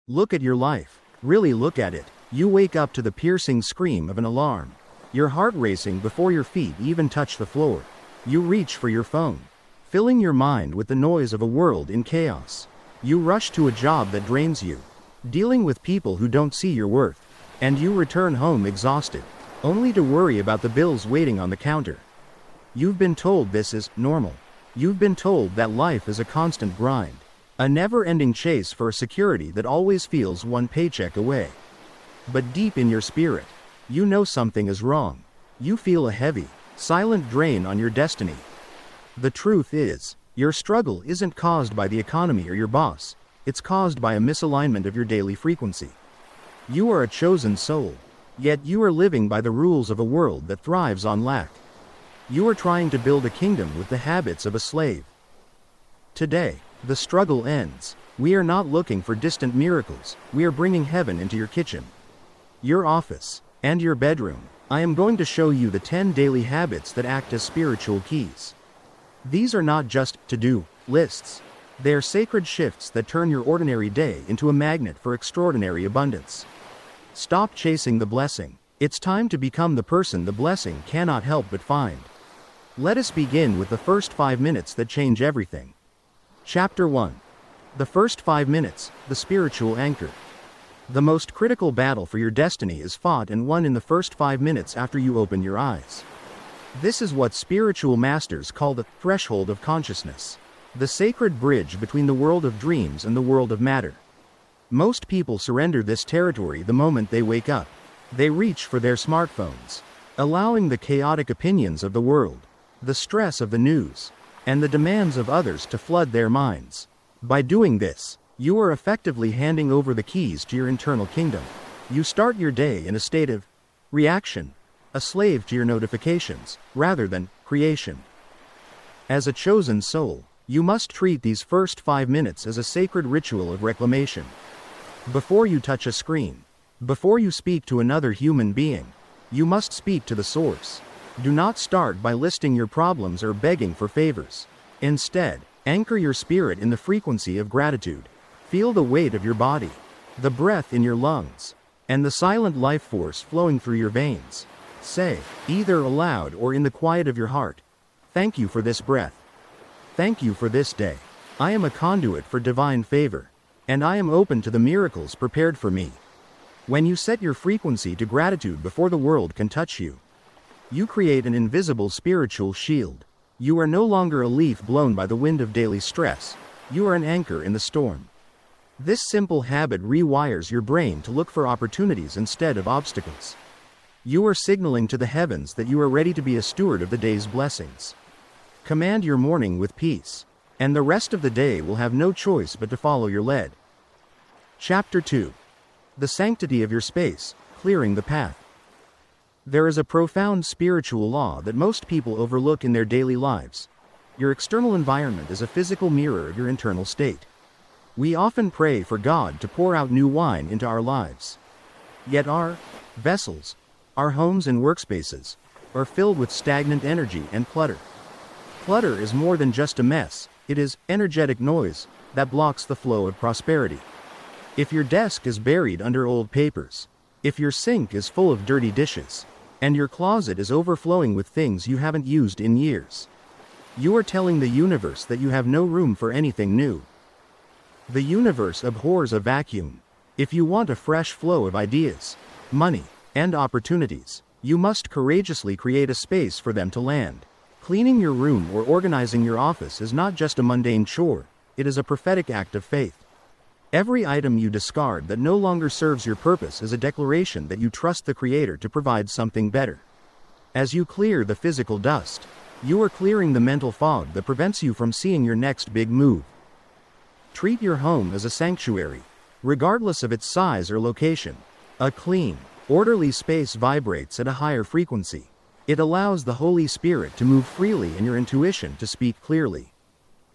Look at your life. Really look at it. You wake up to the piercing scream of an alarm. Your heart racing before your feet even touch the floor. You reach for your phone, filling your mind with the noise of a world in chaos. You rush to a job that drains you, dealing with people who don't see your worth, and you return home exhausted, only to worry about the bills waiting on the counter. You've been told this is normal. You've been told that life is a constant grind, a never-ending chase for a security that always feels one paycheck away. But deep in your spirit, you know something is wrong. You feel a heavy, silent drain on your destiny. The truth is, your struggle isn't caused by the economy or your boss. It's caused by a misalignment of your daily frequency. You are a chosen soul, yet you are living by the rules of a world that thrives on lack. You are trying to build a kingdom with the habits of a slave. Today, the struggle ends. We are not looking for distant miracles. We are bringing heaven into your kitchen, your office, and your bedroom. I am going to show you the 10 daily habits that act as spiritual keys. These are not just to-do lists. They are sacred shifts that turn your ordinary day into a magnet for extraordinary abundance. Stop chasing the blessing. It's time to become the person the blessing cannot help but find. Let us begin with the first 5 minutes that change everything. Chapter 1. The first 5 minutes, the spiritual anchor. The most critical battle for your destiny is fought and won in the first 5 minutes after you open your eyes. This is what spiritual masters call the threshold of consciousness, the sacred bridge between the world of dreams and the world of matter. Most people surrender this territory the moment they wake up. They reach for their smartphones, allowing the chaotic opinions of the world, the stress of the news, and the demands of others to flood their minds. By doing this, you are effectively handing over the keys to your internal kingdom. You start your day in a state of reaction, a slave to your notifications, rather than creation. As a chosen soul, you must treat these first 5 minutes as a sacred ritual of reclamation. Before you touch a screen, before you speak to another human being, you must speak to the source. Do not start by listing your problems or begging for favors. Instead, anchor your spirit in the frequency of gratitude. Feel the weight of your body, the breath in your lungs, and the silent life force flowing through your veins. Say, either aloud or in the quiet of your heart, "Thank you for this breath. Thank you for this day. I am a conduit for divine favor, and I am open to the miracles prepared for me." When you set your frequency to gratitude before the world can touch you, you create an invisible spiritual shield. You are no longer a leaf blown by the wind of daily stress. You are an anchor in the storm. This simple habit rewires your brain to look for opportunities instead of obstacles. You are signaling to the heavens that you are ready to be a steward of the day's blessings. Command your morning with peace, and the rest of the day will have no choice but to follow your lead. Chapter 2. The sanctity of your space, clearing the path. There is a profound spiritual law that most people overlook in their daily lives. Your external environment is a physical mirror of your internal state. We often pray for God to pour out new wine into our lives. Yet our vessels, our homes and workspaces, are filled with stagnant energy and clutter. Clutter is more than just a mess, it is energetic noise that blocks the flow of prosperity. If your desk is buried under old papers, if your sink is full of dirty dishes, and your closet is overflowing with things you haven't used in years, you are telling the universe that you have no room for anything new. The universe abhors a vacuum. If you want a fresh flow of ideas, money, and opportunities, you must courageously create a space for them to land. Cleaning your room or organizing your office is not just a mundane chore, it is a prophetic act of faith. Every item you discard that no longer serves your purpose is a declaration that you trust the Creator to provide something better. As you clear the physical dust, you are clearing the mental fog that prevents you from seeing your next big move. Treat your home as a sanctuary, regardless of its size or location. A clean, orderly space vibrates at a higher frequency. It allows the Holy Spirit to move freely and your intuition to speak clearly.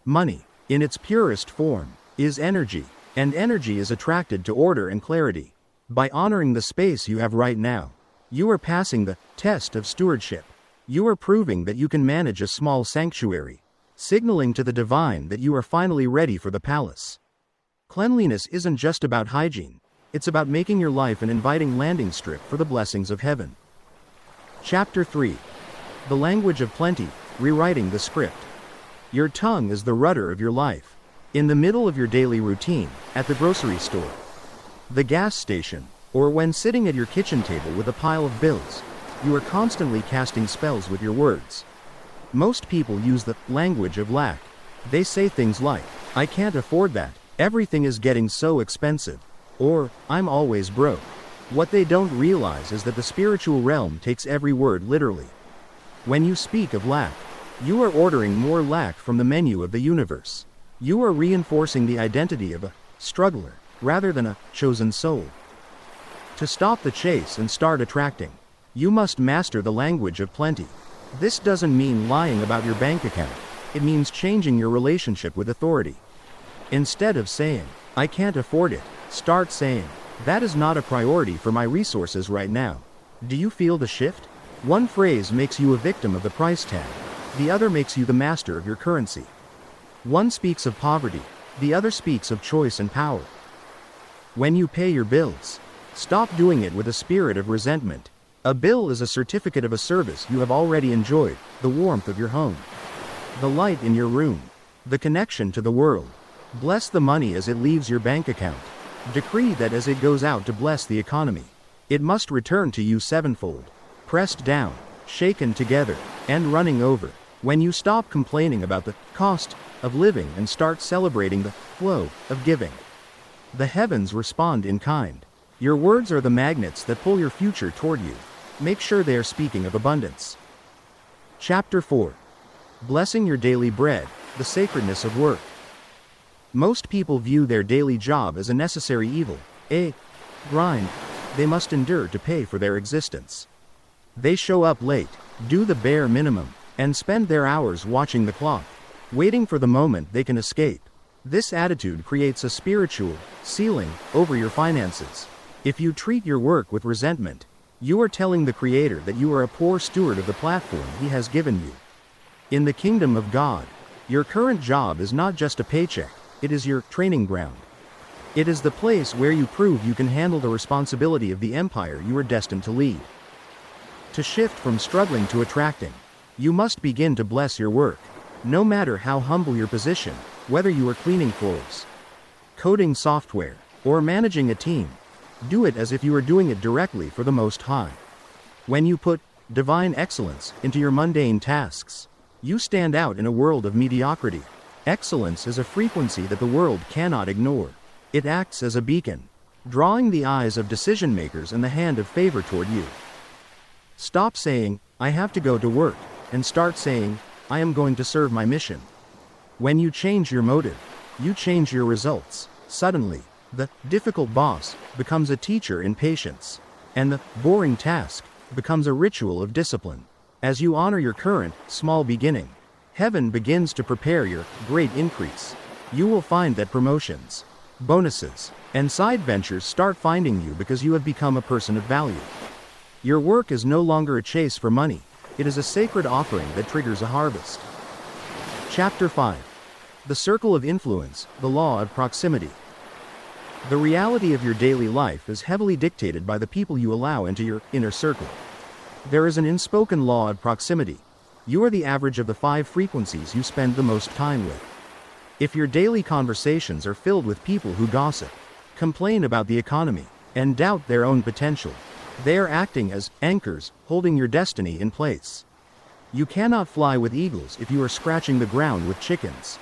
Money, in its purest form, is energy, and energy is attracted to order and clarity. By honoring the space you have right now, you are passing the test of stewardship. You are proving that you can manage a small sanctuary, signaling to the divine that you are finally ready for the palace. Cleanliness isn't just about hygiene, it's about making your life an inviting landing strip for the blessings of heaven. Chapter 3. The Language of Plenty, Rewriting the Script. Your tongue is the rudder of your life. In the middle of your daily routine, at the grocery store, the gas station, or when sitting at your kitchen table with a pile of bills, you are constantly casting spells with your words. Most people use the language of lack. They say things like, "I can't afford that, everything is getting so expensive," or "I'm always broke." What they don't realize is that the spiritual realm takes every word literally. When you speak of lack, you are ordering more lack from the menu of the universe. You are reinforcing the identity of a struggler, rather than a chosen soul. To stop the chase and start attracting, you must master the language of plenty. This doesn't mean lying about your bank account. It means changing your relationship with authority. Instead of saying, "I can't afford it," start saying, "That is not a priority for my resources right now." Do you feel the shift? One phrase makes you a victim of the price tag. The other makes you the master of your currency. One speaks of poverty, the other speaks of choice and power. When you pay your bills, stop doing it with a spirit of resentment. A bill is a certificate of a service you have already enjoyed, the warmth of your home, the light in your room, the connection to the world. Bless the money as it leaves your bank account. Decree that as it goes out to bless the economy, it must return to you sevenfold, pressed down, shaken together, and running over. When you stop complaining about the cost of living and start celebrating the flow of giving, the heavens respond in kind. Your words are the magnets that pull your future toward you. Make sure they are speaking of abundance. Chapter 4. Blessing your daily bread, the sacredness of work. Most people view their daily job as a necessary evil, a grind they must endure to pay for their existence. They show up late, do the bare minimum, and spend their hours watching the clock, waiting for the moment they can escape. This attitude creates a spiritual ceiling over your finances. If you treat your work with resentment, you are telling the Creator that you are a poor steward of the platform He has given you. In the kingdom of God, your current job is not just a paycheck, it is your training ground. It is the place where you prove you can handle the responsibility of the empire you are destined to lead. To shift from struggling to attracting, you must begin to bless your work. No matter how humble your position, whether you are cleaning floors, coding software, or managing a team, do it as if you are doing it directly for the Most High. When you put divine excellence into your mundane tasks, you stand out in a world of mediocrity. Excellence is a frequency that the world cannot ignore. It acts as a beacon, drawing the eyes of decision makers and the hand of favor toward you. Stop saying, "I have to go to work," and start saying, "I am going to serve my mission." When you change your motive, you change your results. Suddenly, the difficult boss becomes a teacher in patience, and the boring task becomes a ritual of discipline. As you honor your current, small beginning, heaven begins to prepare your great increase. You will find that promotions, bonuses, and side ventures start finding you because you have become a person of value. Your work is no longer a chase for money, it is a sacred offering that triggers a harvest. Chapter 5. The Circle of Influence, the Law of Proximity. The reality of your daily life is heavily dictated by the people you allow into your inner circle. There is an unspoken law of proximity. You are the average of the 5 frequencies you spend the most time with. If your daily conversations are filled with people who gossip, complain about the economy, and doubt their own potential, they are acting as anchors, holding your destiny in place. You cannot fly with eagles if you are scratching the ground with chickens.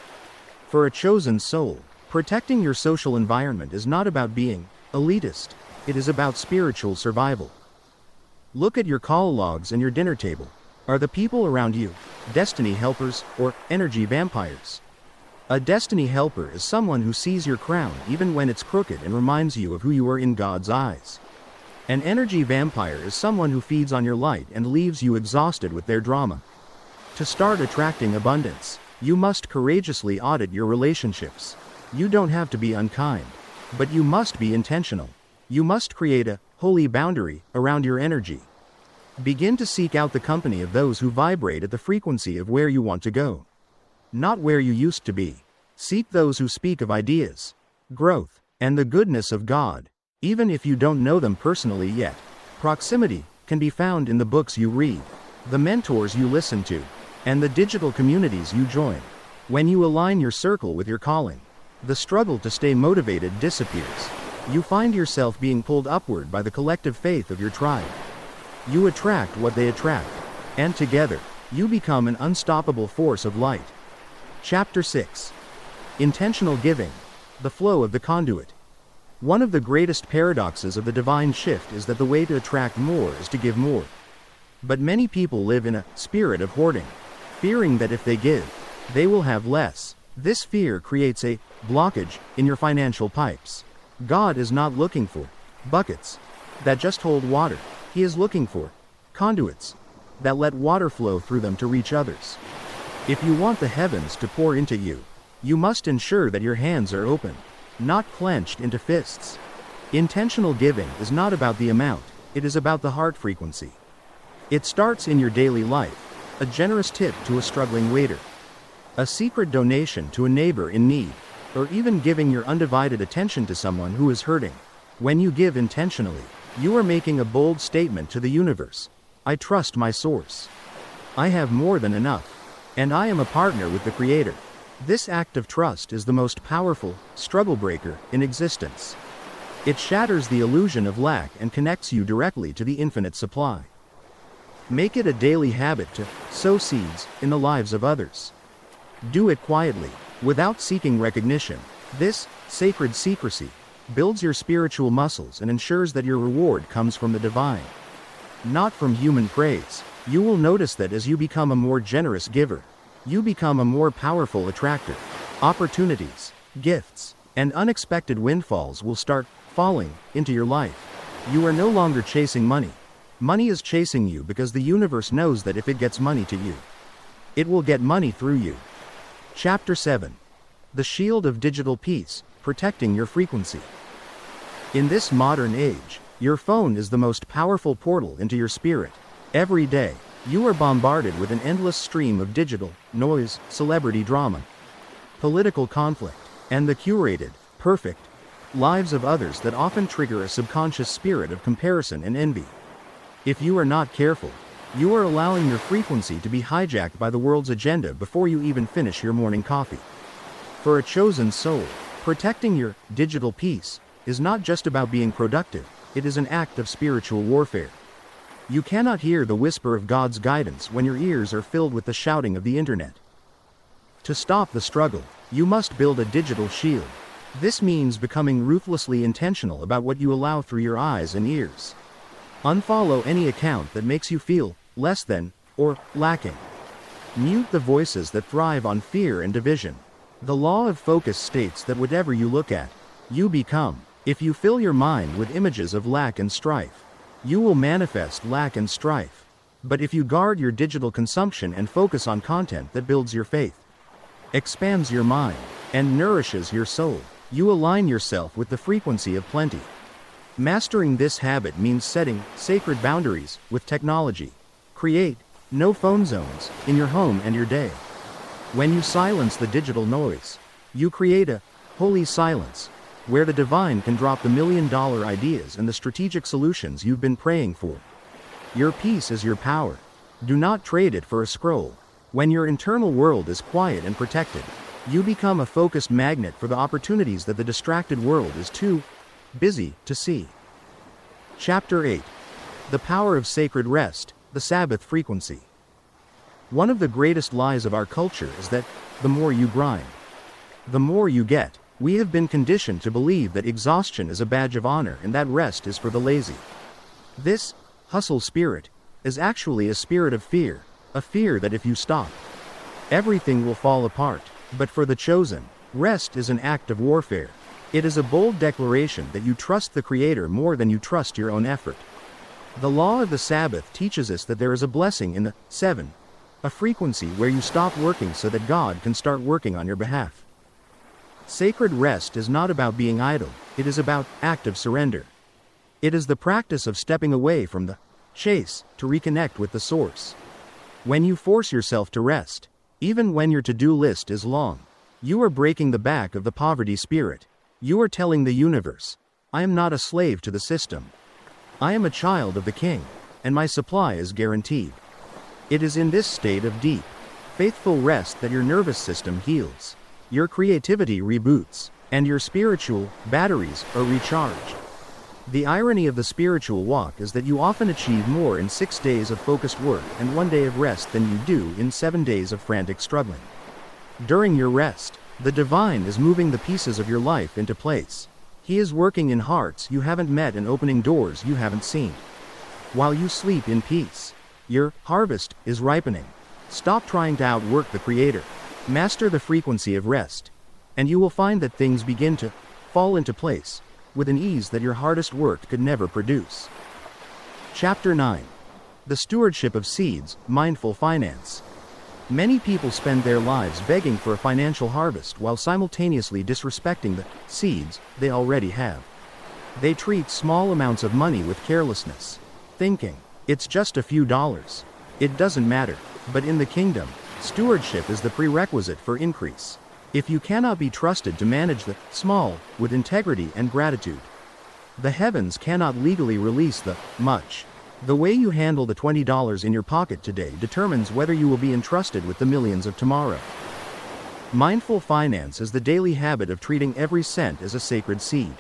For a chosen soul, protecting your social environment is not about being elitist, it is about spiritual survival. Look at your call logs and your dinner table. Are the people around you destiny helpers or energy vampires? A destiny helper is someone who sees your crown even when it's crooked and reminds you of who you are in God's eyes. An energy vampire is someone who feeds on your light and leaves you exhausted with their drama. To start attracting abundance, you must courageously audit your relationships. You don't have to be unkind, but you must be intentional. You must create a holy boundary around your energy. Begin to seek out the company of those who vibrate at the frequency of where you want to go, not where you used to be. Seek those who speak of ideas, growth, and the goodness of God. Even if you don't know them personally yet, proximity can be found in the books you read, the mentors you listen to, and the digital communities you join. When you align your circle with your calling, the struggle to stay motivated disappears. You find yourself being pulled upward by the collective faith of your tribe. You attract what they attract, and together, you become an unstoppable force of light. Chapter 6. Intentional Giving. The Flow of the Conduit. One of the greatest paradoxes of the divine shift is that the way to attract more is to give more. But many people live in a spirit of hoarding, fearing that if they give, they will have less. This fear creates a blockage in your financial pipes. God is not looking for buckets that just hold water. He is looking for conduits that let water flow through them to reach others. If you want the heavens to pour into you, you must ensure that your hands are open, not clenched into fists. Intentional giving is not about the amount, it is about the heart frequency. It starts in your daily life, a generous tip to a struggling waiter, a secret donation to a neighbor in need, or even giving your undivided attention to someone who is hurting. When you give intentionally, you are making a bold statement to the universe. I trust my source. I have more than enough, and I am a partner with the Creator. This act of trust is the most powerful struggle breaker in existence. It shatters the illusion of lack and connects you directly to the infinite supply. Make it a daily habit to sow seeds in the lives of others. Do it quietly, without seeking recognition. This sacred secrecy builds your spiritual muscles and ensures that your reward comes from the divine, not from human praise. You will notice that as you become a more generous giver, you become a more powerful attractor. Opportunities, gifts, and unexpected windfalls will start falling into your life. You are no longer chasing money. Money is chasing you because the universe knows that if it gets money to you, it will get money through you. Chapter 7. The Shield of Digital Peace, Protecting Your Frequency. In this modern age, your phone is the most powerful portal into your spirit. Every day, you are bombarded with an endless stream of digital noise, celebrity drama, political conflict, and the curated, perfect lives of others that often trigger a subconscious spirit of comparison and envy. If you are not careful, you are allowing your frequency to be hijacked by the world's agenda before you even finish your morning coffee. For a chosen soul, protecting your digital peace is not just about being productive, it is an act of spiritual warfare. You cannot hear the whisper of God's guidance when your ears are filled with the shouting of the internet. To stop the struggle, you must build a digital shield. This means becoming ruthlessly intentional about what you allow through your eyes and ears. Unfollow any account that makes you feel less than or lacking. Mute the voices that thrive on fear and division. The law of focus states that whatever you look at, you become. If you fill your mind with images of lack and strife, you will manifest lack and strife. But if you guard your digital consumption and focus on content that builds your faith, expands your mind, and nourishes your soul, you align yourself with the frequency of plenty. Mastering this habit means setting sacred boundaries with technology. Create no phone zones in your home and your day. When you silence the digital noise, you create a holy silence, where the divine can drop the million-dollar ideas and the strategic solutions you've been praying for. Your peace is your power. Do not trade it for a scroll. When your internal world is quiet and protected, you become a focused magnet for the opportunities that the distracted world is too busy to see. Chapter 8. The Power of Sacred Rest, the Sabbath Frequency. One of the greatest lies of our culture is that the more you grind, the more you get. We have been conditioned to believe that exhaustion is a badge of honor and that rest is for the lazy. This hustle spirit is actually a spirit of fear, a fear that if you stop, everything will fall apart. But for the chosen, rest is an act of warfare. It is a bold declaration that you trust the Creator more than you trust your own effort. The law of the Sabbath teaches us that there is a blessing in the 7, a frequency where you stop working so that God can start working on your behalf. Sacred rest is not about being idle, it is about active surrender. It is the practice of stepping away from the chase to reconnect with the source. When you force yourself to rest, even when your to-do list is long, you are breaking the back of the poverty spirit. You are telling the universe, I am not a slave to the system. I am a child of the King, and my supply is guaranteed. It is in this state of deep, faithful rest that your nervous system heals, your creativity reboots, and your spiritual batteries are recharged. The irony of the spiritual walk is that you often achieve more in 6 days of focused work and 1 day of rest than you do in 7 days of frantic struggling. During your rest, the divine is moving the pieces of your life into place. He is working in hearts you haven't met and opening doors you haven't seen. While you sleep in peace, your harvest is ripening. Stop trying to outwork the Creator. Master the frequency of rest, and you will find that things begin to fall into place with an ease that your hardest work could never produce. Chapter 9. The Stewardship of Seeds, Mindful Finance. Many people spend their lives begging for a financial harvest while simultaneously disrespecting the seeds they already have. They treat small amounts of money with carelessness, thinking, it's just a few dollars. It doesn't matter. But in the kingdom, stewardship is the prerequisite for increase. If you cannot be trusted to manage the small with integrity and gratitude, the heavens cannot legally release the much. The way you handle the $20 in your pocket today determines whether you will be entrusted with the millions of tomorrow. Mindful finance is the daily habit of treating every cent as a sacred seed.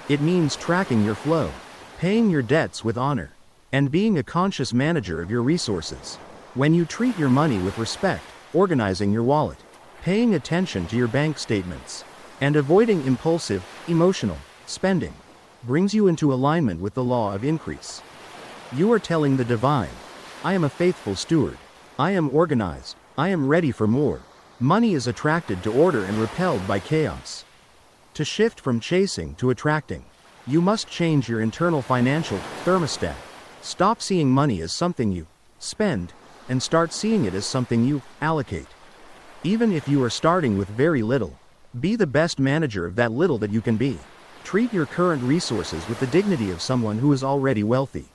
It means tracking your flow, paying your debts with honor, and being a conscious manager of your resources. When you treat your money with respect, organizing your wallet, paying attention to your bank statements, and avoiding impulsive, emotional spending, brings you into alignment with the law of increase. You are telling the divine, I am a faithful steward. I am organized. I am ready for more. Money is attracted to order and repelled by chaos. To shift from chasing to attracting, you must change your internal financial thermostat. Stop seeing money as something you spend, and start seeing it as something you allocate. Even if you are starting with very little, be the best manager of that little that you can be. Treat your current resources with the dignity of someone who is already wealthy.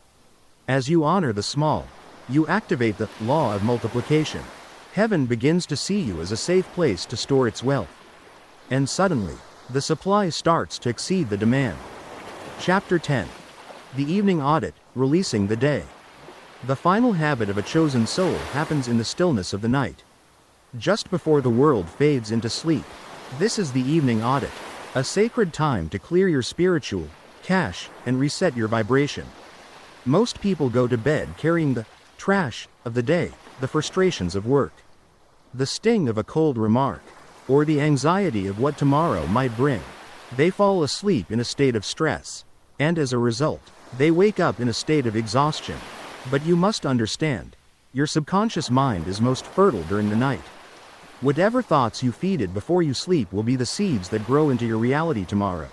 As you honor the small, you activate the law of multiplication. Heaven begins to see you as a safe place to store its wealth. And suddenly, the supply starts to exceed the demand. Chapter 10. The Evening Audit, Releasing the Day. The final habit of a chosen soul happens in the stillness of the night. Just before the world fades into sleep, this is the evening audit, a sacred time to clear your spiritual cache and reset your vibration. Most people go to bed carrying the trash of the day, the frustrations of work, the sting of a cold remark, or the anxiety of what tomorrow might bring. They fall asleep in a state of stress, and as a result, they wake up in a state of exhaustion. But you must understand, your subconscious mind is most fertile during the night. Whatever thoughts you feed it before you sleep will be the seeds that grow into your reality tomorrow.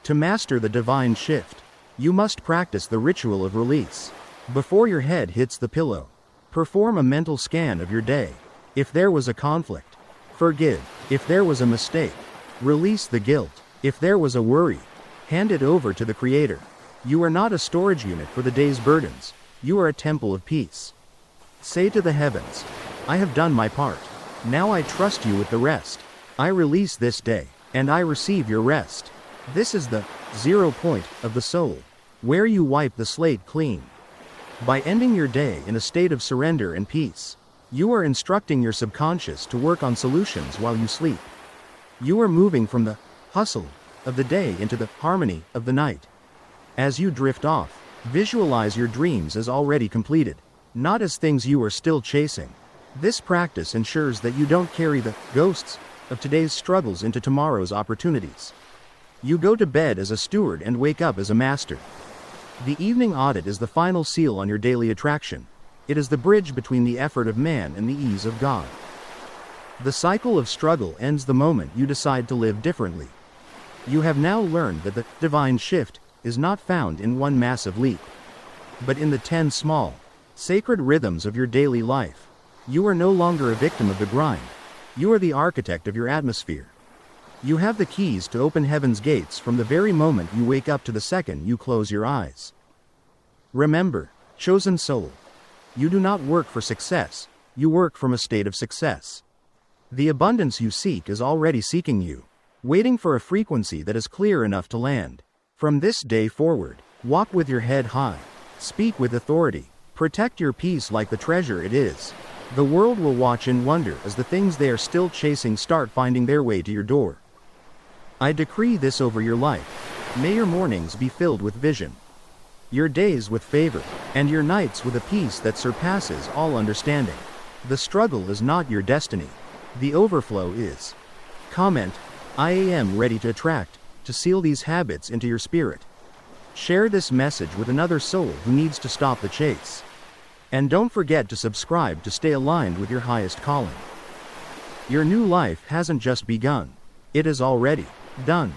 To master the divine shift, you must practice the ritual of release. Before your head hits the pillow, perform a mental scan of your day. If there was a conflict, forgive. If there was a mistake, release the guilt. If there was a worry, hand it over to the Creator. You are not a storage unit for the day's burdens. You are a temple of peace. Say to the heavens, I have done my part. Now I trust you with the rest. I release this day, and I receive your rest. This is the 0 point of the soul, where you wipe the slate clean. By ending your day in a state of surrender and peace, you are instructing your subconscious to work on solutions while you sleep. You are moving from the hustle of the day into the harmony of the night. As you drift off, visualize your dreams as already completed, not as things you are still chasing. This practice ensures that you don't carry the ghosts of today's struggles into tomorrow's opportunities. You go to bed as a steward and wake up as a master. The evening audit is the final seal on your daily attraction. It is the bridge between the effort of man and the ease of God. The cycle of struggle ends the moment you decide to live differently. You have now learned that the divine shift is not found in one massive leap, but in the 10 small, sacred rhythms of your daily life. You are no longer a victim of the grind. You are the architect of your atmosphere. You have the keys to open heaven's gates from the very moment you wake up to the second you close your eyes. Remember, chosen soul, you do not work for success, you work from a state of success. The abundance you seek is already seeking you. waiting for a frequency that is clear enough to land. From this day forward, walk with your head high. Speak with authority. Protect your peace like the treasure it is. The world will watch in wonder as the things they are still chasing start finding their way to your door. I decree this over your life. May your mornings be filled with vision, your days with favor, and your nights with a peace that surpasses all understanding. The struggle is not your destiny. The overflow is. Comment, I am ready to attract, to seal these habits into your spirit. Share this message with another soul who needs to stop the chase. And don't forget to subscribe to stay aligned with your highest calling. Your new life hasn't just begun. It is already done.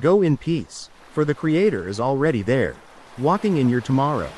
Go in peace, for the Creator is already there, walking in your tomorrow.